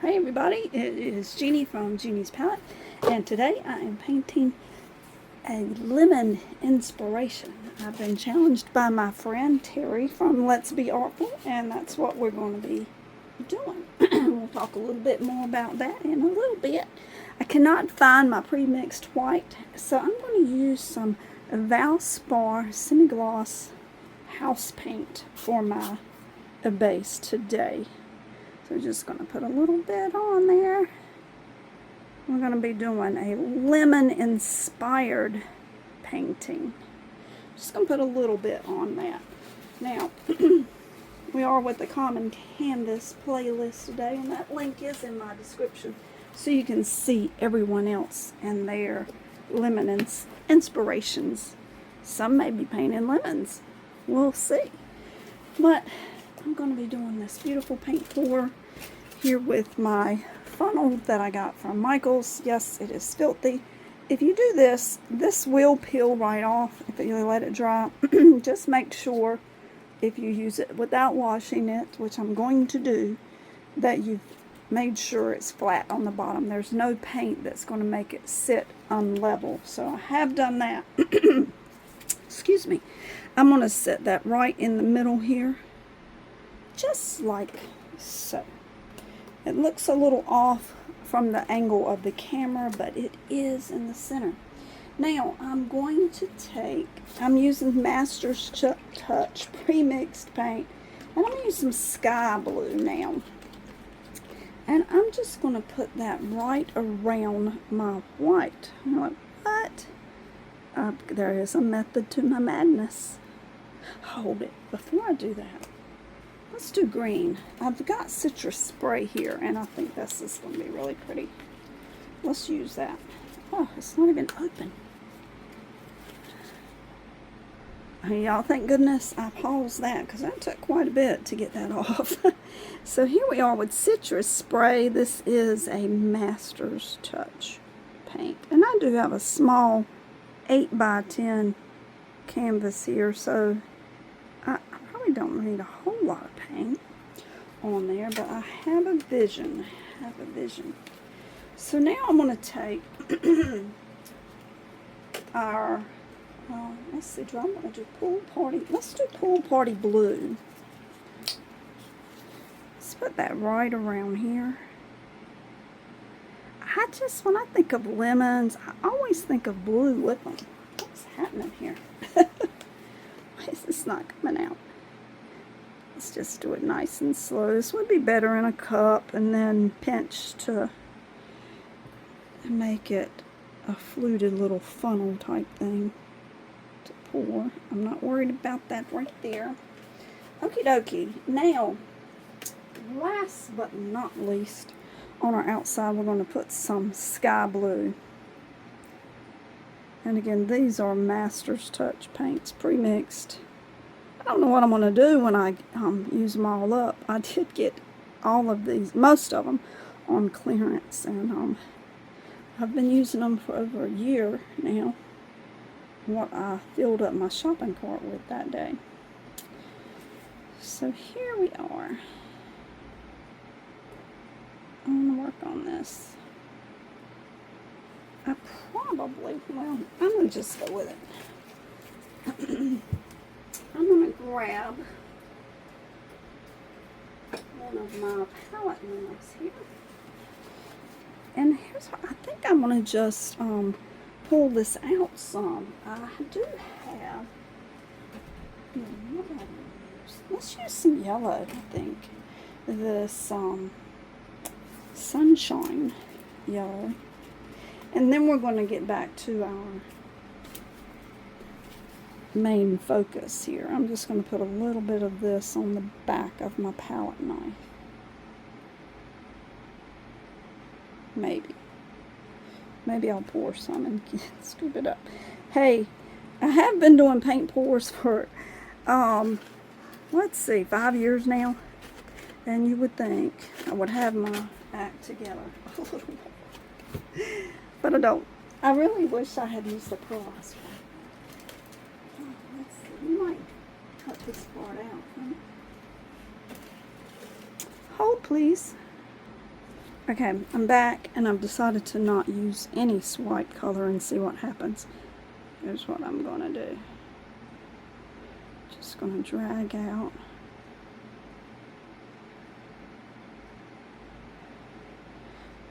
Hey everybody, it is Jeannie from Jeannie's Palette, and today I am painting a lemon inspiration. I've been challenged by my friend Terry from Let's Be Artful, and that's what we're going to be doing. We'll talk a little bit more about that in a little bit. I cannot find my pre-mixed white, so I'm going to use some Valspar semi-gloss house paint for my base today. So we're just going to put a little bit on there. We're going to be doing a lemon inspired painting. Just going to put a little bit on that. Now, we are with the Common Canvas playlist today, and that link is in my description so you can see everyone else and their lemon inspirations. Some may be painting lemons. We'll see. But I'm going to be doing this beautiful paint pour here with my funnel that I got from Michaels. Yes, it is filthy. If you do this, this will peel right off if you let it dry. Just make sure if you use it without washing it, which I'm going to do, that you've made sure it's flat on the bottom. There's no paint that's going to make it sit unlevel. So I have done that. Excuse me. I'm going to set that right in the middle here. Just like so. It looks a little off from the angle of the camera, but it is in the center. Now, I'm going to I'm using Master's Touch pre-mixed paint, and I'm going to use some sky blue now. And I'm just going to put that right around my white. I'm like, what? There is a method to my madness. Hold it. Before I do that, let's do green. I've got citrus spray here, and I think this is going to be really pretty. Let's use that. Oh, it's not even open. Hey, y'all, thank goodness I paused that because that took quite a bit to get that off. So here we are with citrus spray. This is a Master's Touch paint. And I do have a small 8x10 canvas here, so I probably don't need a whole lot of paint on there, but I have a vision. So now I'm going to take our, let's see, do I want to do pool party? Let's do pool party blue. Let's put that right around here. When I think of lemons, I always think of blue with them. What's happening here? Why is this not coming out? Let's just do it nice and slow. This would be better in a cup and then pinch to make it a fluted little funnel type thing to pour. I'm not worried about that right there. Okie dokie. Now, last but not least, on our outside we're going to put some sky blue. And again, these are Master's Touch paints, pre-mixed. I don't know what I'm going to do when I use them all up. I did get all of these, most of them, on clearance. And I've been using them for over a year now. What I filled up my shopping cart with that day. So here we are. I'm going to work on this. I'm going to just go with it. I'm going to grab one of my palette knives here. And here's what I think I'm going to just pull this out some. I do have, what do I use? Let's use some yellow, I think. This sunshine yellow. And then we're going to get back to our main focus here. I'm just going to put a little bit of this on the back of my palette knife. Maybe I'll pour some and scoop it up. Hey, I have been doing paint pours for, let's see, 5 years now. And you would think I would have my act together a little more. But I don't. I really wish I had used the pearlized one. Let's see. We might cut this part out. Hold, please. Okay, I'm back and I've decided to not use any white color and see what happens. Here's what I'm gonna do. Just gonna drag out.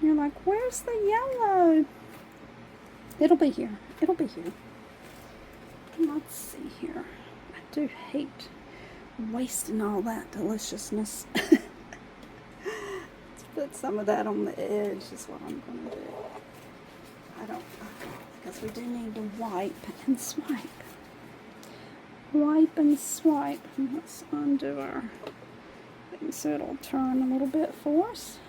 You're like, where's the yellow? It'll be here. It'll be here. Let's see here. I do hate wasting all that deliciousness. Let's put some of that on the edge is what I'm going to do. Because we do need to wipe and swipe. Wipe and swipe. Let's undo our thing so it'll turn a little bit for us.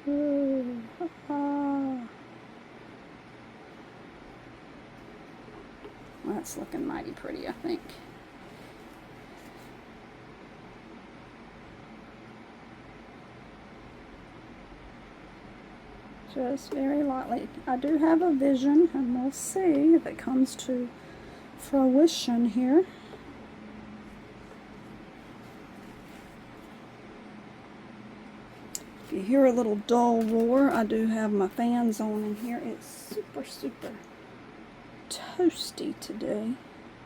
Ooh, that's looking mighty pretty, I think. Just very lightly. I do have a vision, and we'll see if it comes to fruition here. If you hear a little dull roar, I do have my fans on in here. It's super, super toasty today.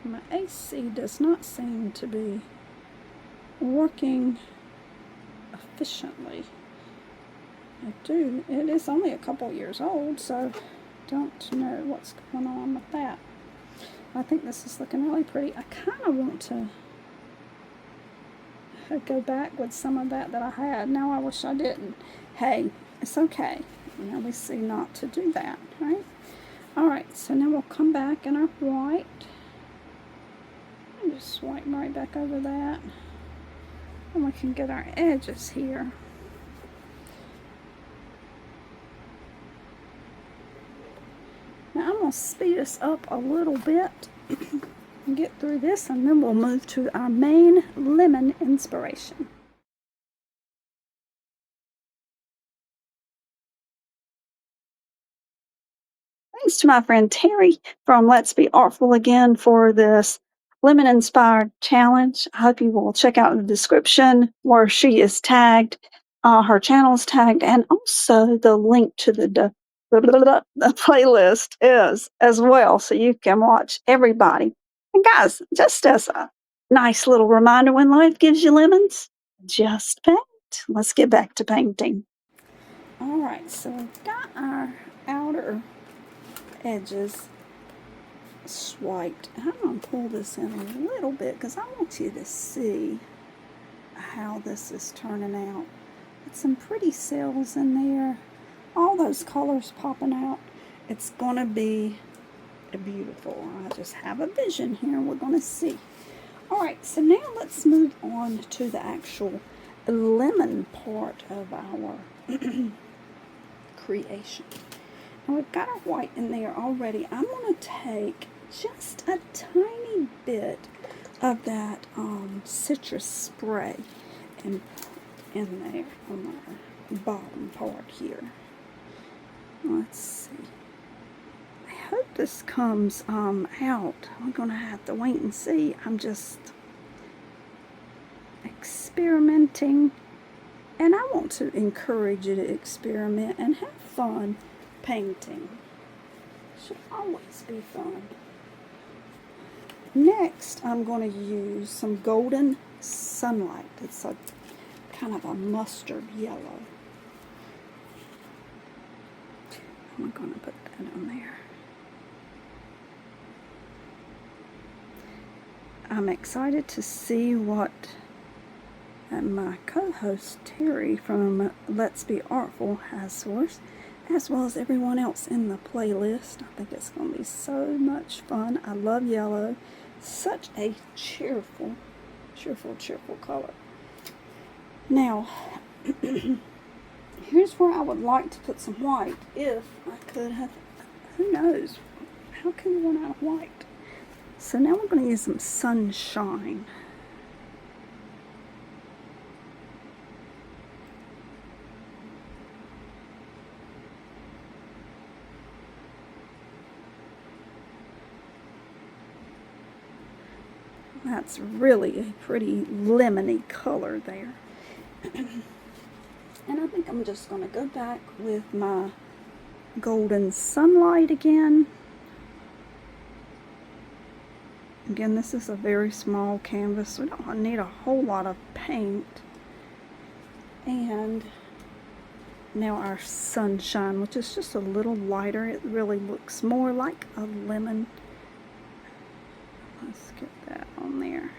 My AC does not seem to be working efficiently. It is only a couple years old, so don't know what's going on with that. I think this is looking really pretty. I kind of want to go back with some of that I had. Now I wish I didn't. Hey, it's okay. Now we see not to do that, right? Alright, so now we'll come back in our white. And just swipe right back over that. And we can get our edges here. Now I'm going to speed us up a little bit and get through this, and then we'll move to our main lemon inspiration. Thanks to my friend Terry from Let's Be Artful again for this lemon inspired challenge. I hope you will check out the description where she is tagged, her channel is tagged, and also the link to the playlist is as well, so you can watch everybody. And guys, just as a nice little reminder, when life gives you lemons, just paint. Let's get back to painting. All right, so we've got our outer edges swiped. I'm going to pull this in a little bit because I want you to see how this is turning out. It's some pretty cells in there. All those colors popping out. It's going to be beautiful. I just have a vision here. We're going to see. Alright, so now let's move on to the actual lemon part of our creation. And we've got our white in there already. I'm going to take just a tiny bit of that citrus spray and in there on our bottom part here. Let's see. I hope this comes out. We're going to have to wait and see. I'm just experimenting, and I want to encourage you to experiment and have fun painting. Should always be fun. Next, I'm going to use some Golden Sunlight. It's a kind of a mustard yellow. I'm going to put that on there. I'm excited to see what my co-host Terry from Let's Be Artful has for us, as well as everyone else in the playlist. I think it's going to be so much fun. I love yellow. Such a cheerful color. Now, here's where I would like to put some white if I could have. Who knows? How can you run out of white? So now we're going to use some sunshine. That's really a pretty lemony color there. And I think I'm just going to go back with my Golden Sunlight again. Again, this is a very small canvas. We don't need a whole lot of paint. And now our Sunshine, which is just a little lighter. It really looks more like a lemon. Let's get that on there.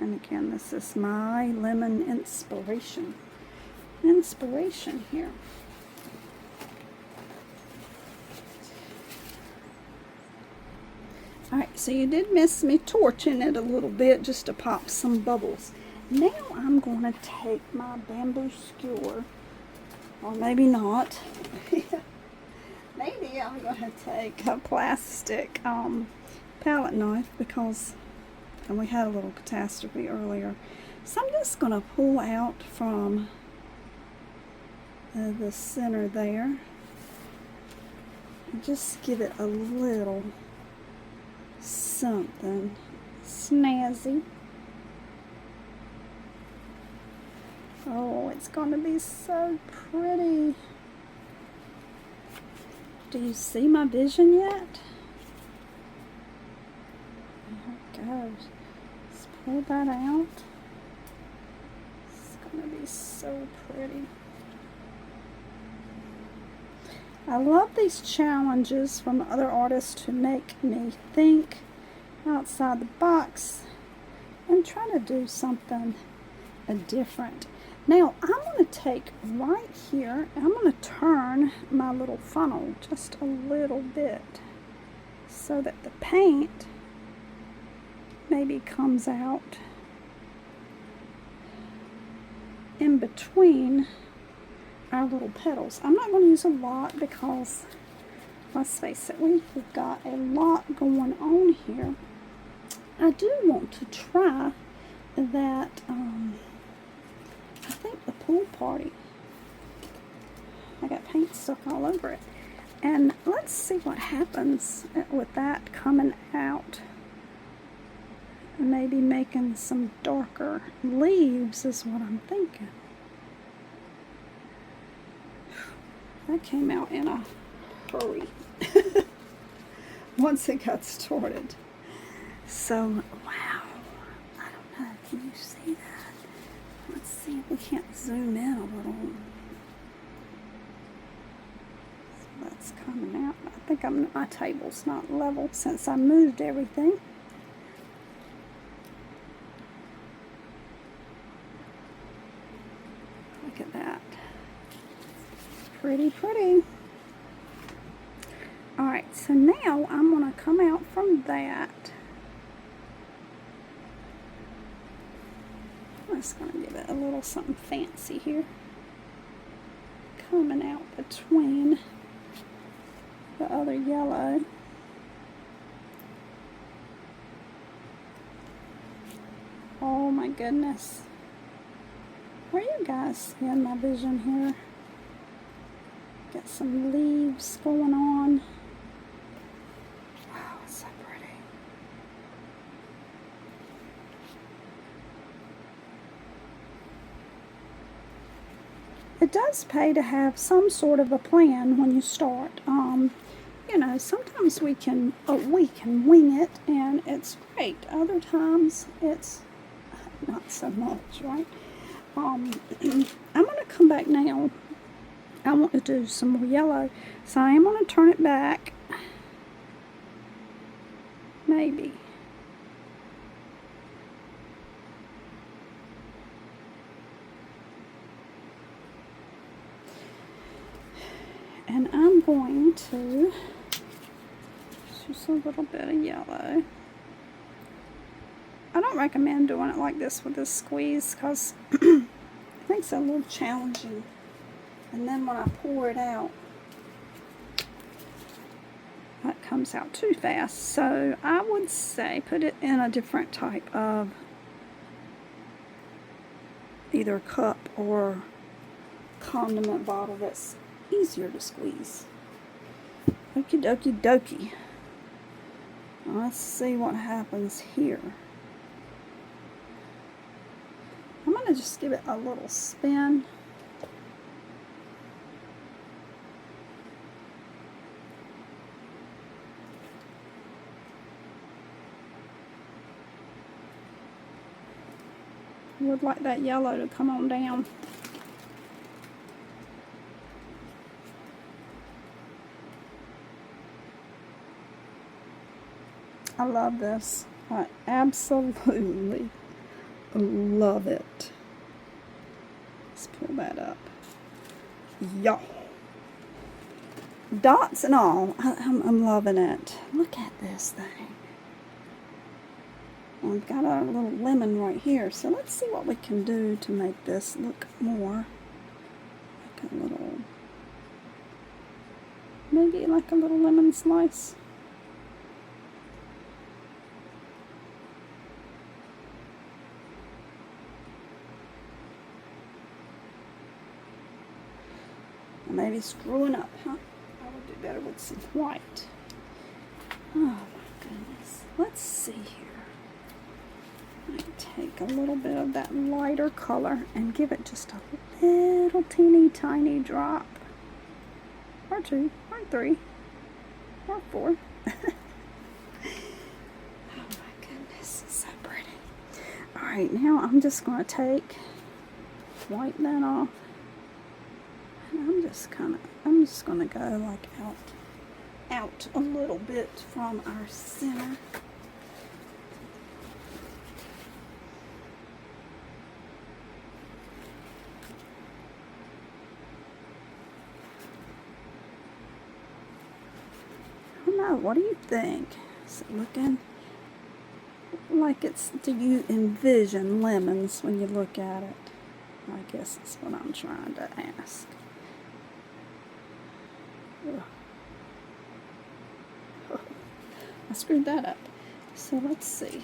And again, this is my lemon inspiration here. Alright, so you did miss me torching it a little bit just to pop some bubbles. Now I'm going to take my bamboo skewer, or maybe not. Maybe I'm going to take a plastic palette knife, because we had a little catastrophe earlier. So I'm just going to pull out from the center there and just give it a little something snazzy. Oh, it's going to be so pretty. Do you see my vision yet? There it goes. Let's pull that out. It's going to be so pretty. I love these challenges from other artists to make me think outside the box and try to do something different. Now I'm going to take right here, and I'm going to turn my little funnel just a little bit so that the paint maybe comes out in between our little petals. I'm not going to use a lot because, let's face it, we've got a lot going on here. I do want to try that, I think the pool party. I got paint stuck all over it. And let's see what happens with that coming out. Maybe making some darker leaves is what I'm thinking. That came out in a hurry once it got started. So, wow. I don't know. Can you see that? Let's see if we can't zoom in a little. So that's coming out. I think my table's not level since I moved everything. Look at that. Pretty, pretty. Alright, so now I'm going to come out from that. I'm just going to give it a little something fancy here. Coming out between the other yellow. Oh my goodness. Are you guys seeing my vision here? Got some leaves going on. Wow, it's so pretty. It does pay to have some sort of a plan when you start. You know, sometimes we can wing it, and it's great. Other times it's not so much, right? I'm going to come back now. I want to do some more yellow, so I am going to turn it back. Maybe. And I'm going to just a little bit of yellow. I don't recommend doing it like this with this squeeze because it makes it a little challenging. And then when I pour it out, it comes out too fast. So I would say put it in a different type of either cup or condiment bottle that's easier to squeeze. Okie dokie dokie. Let's see what happens here. I'm going to just give it a little spin. Would like that yellow to come on down. I love this. I absolutely love it. Let's pull that up. Y'all. Dots and all. I'm loving it. Look at this thing. I've got our little lemon right here. So let's see what we can do to make this look more like a little, maybe like a little lemon slice. Maybe screwing up, huh? I would do better with some white. Oh my goodness. Let's see here. I take a little bit of that lighter color and give it just a little teeny tiny drop. Or two, or three, or four. Oh my goodness, it's so pretty. Alright, now I'm just going to wipe that off. I'm just going to go like out a little bit from our center. I don't know, what do you think? Is it looking like it's, do you envision lemons when you look at it? I guess that's what I'm trying to ask. I screwed that up. So let's see.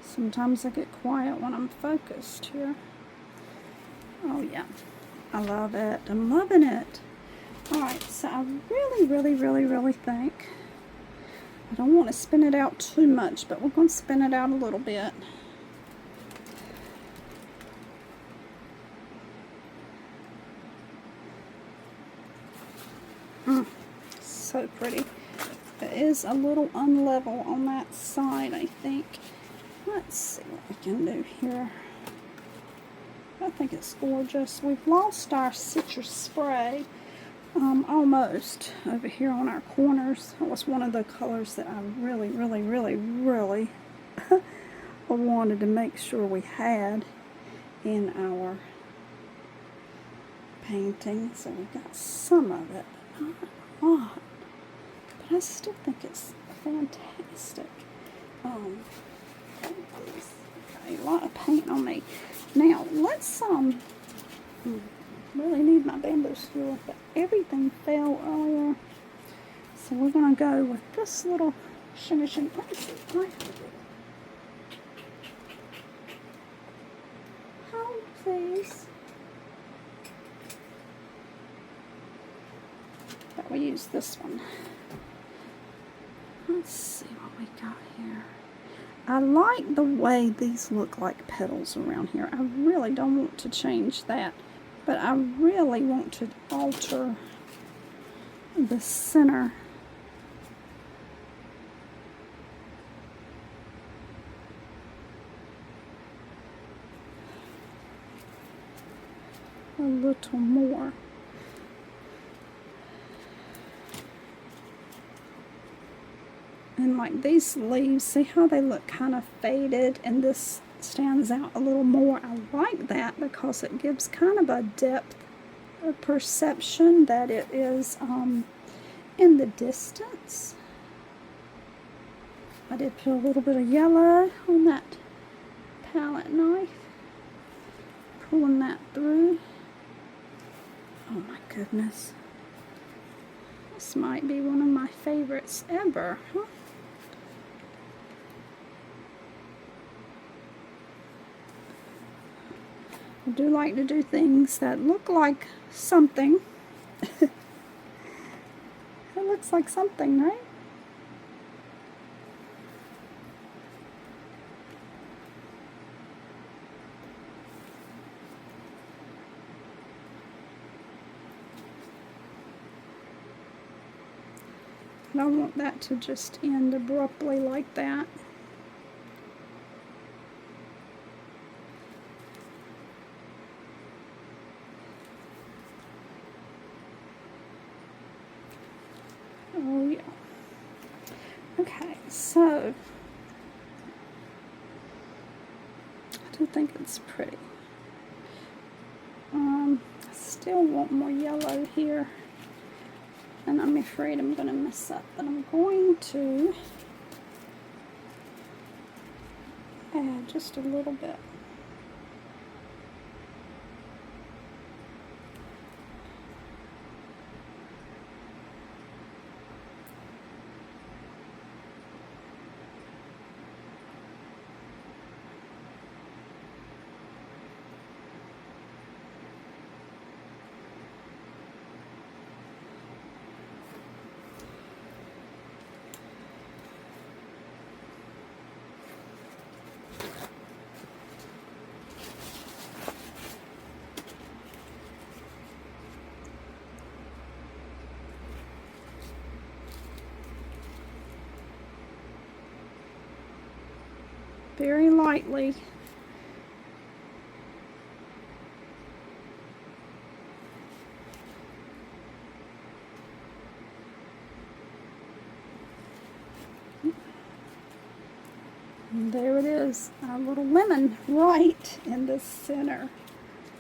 Sometimes I get quiet when I'm focused here. Oh yeah, I love it. I'm loving it. Alright, so I really think I don't want to spin it out too much, but we're going to spin it out a little bit. So pretty. It is a little unlevel on that side, I think. Let's see what we can do here. I think it's gorgeous. We've lost our citrus spray almost over here on our corners. That was one of the colors that I really wanted to make sure we had in our painting. So we got some of it, but not a lot. But I still think it's fantastic. Okay, a lot of paint on me. Now let's really need my bamboo stool, but everything fell earlier. So we're gonna go with this little shimmy. Let me see. Hold, please. But we use this one. Let's see what we got here. I like the way these look like petals around here. I really don't want to change that, but I really want to alter the center. A little more. And like these leaves, see how they look kind of faded, and this stands out a little more. I like that because it gives kind of a depth of perception that it is in the distance. I did put a little bit of yellow on that palette knife, pulling that through. Oh my goodness. This might be one of my favorites ever, huh? I do like to do things that look like something looks like something, right? I don't want that to just end abruptly like that. Oh yeah. Okay, so I do think it's pretty. I still want more yellow here, and I'm afraid I'm going to mess up, but I'm going to add just a little bit. Very lightly. And there it is, our little lemon right in the center.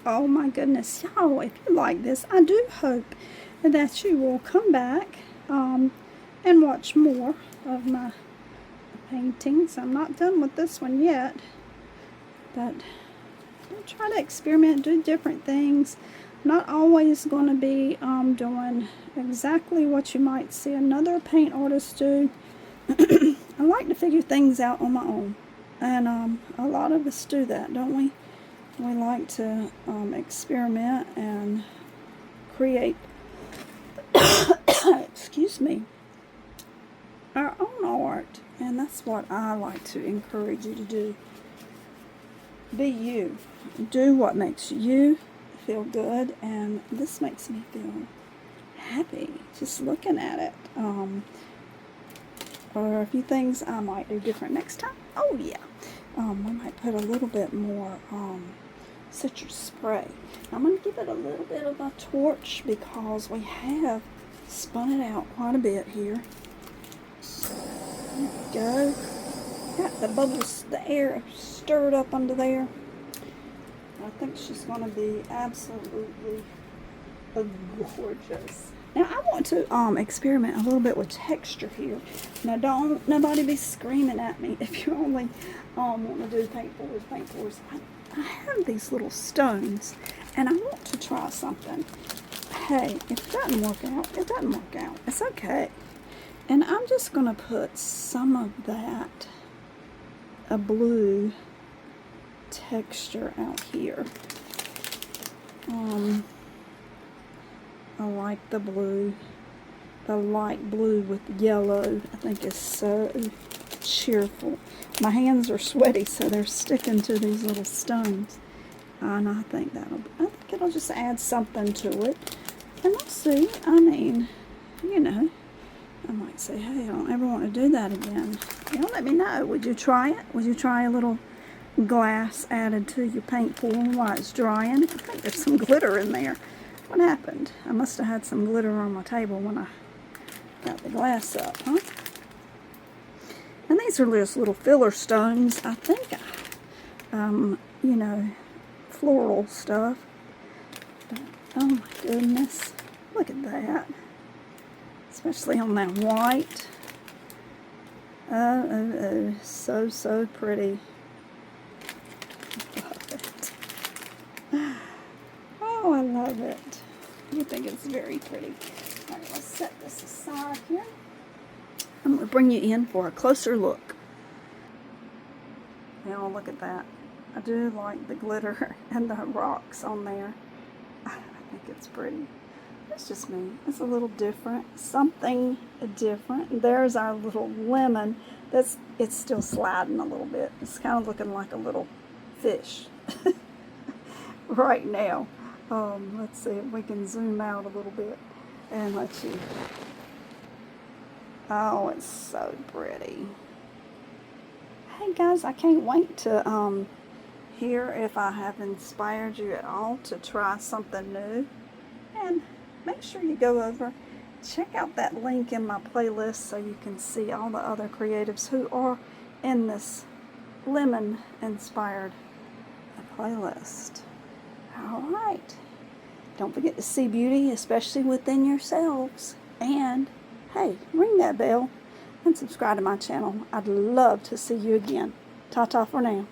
Oh my goodness, y'all, if you like this, I do hope that you will come back and watch more of my paintings. I'm not done with this one yet, but I'll try to experiment, do different things. I'm not always going to be doing exactly what you might see another paint artist do. I like to figure things out on my own, and a lot of us do that, don't we? We like to experiment and create, excuse me, our own art, and that's what I like to encourage you to do. Be you. Do what makes you feel good, and this makes me feel happy just looking at it. Or a few things I might do different next time. Oh yeah, I might put a little bit more citrus spray. I'm going to give it a little bit of a torch because we have spun it out quite a bit here. There we go. Got the bubbles, the air stirred up under there. I think she's going to be absolutely gorgeous. Now I want to experiment a little bit with texture here. Now don't nobody be screaming at me if you only want to do paint pours. I have these little stones and I want to try something. Hey, if it doesn't work out, it doesn't work out. It's okay. And I'm just going to put some of that a blue texture out here. I like the blue, the light blue with yellow. I think is so cheerful. My hands are sweaty, so they're sticking to these little stones, and I think it'll just add something to it. And we'll see. I mean, you know, I might say, hey, I don't ever want to do that again. You know, let me know. Would you try it? Would you try a little glass added to your paint pool while it's drying? I think there's some glitter in there. What happened? I must have had some glitter on my table when I got the glass up, huh? And these are just little filler stones. I think, you know, floral stuff. But, oh my goodness. Look at that. Especially on that white. Oh, so pretty. Love it. Oh, I love it. I think it's very pretty. All right, let's set this aside here. I'm going to bring you in for a closer look. Now look at that. I do like the glitter and the rocks on there. I think it's pretty. It's just me. It's a little different. Something different. There's our little lemon. It's still sliding a little bit. It's kind of looking like a little fish right now. Let's see if we can zoom out a little bit and let you. Oh, it's so pretty. Hey guys, I can't wait to hear if I have inspired you at all to try something new. And make sure you go over, check out that link in my playlist so you can see all the other creatives who are in this lemon inspired playlist. All right. Don't forget to see beauty, especially within yourselves. And hey, ring that bell and subscribe to my channel. I'd love to see you again. Ta-ta for now.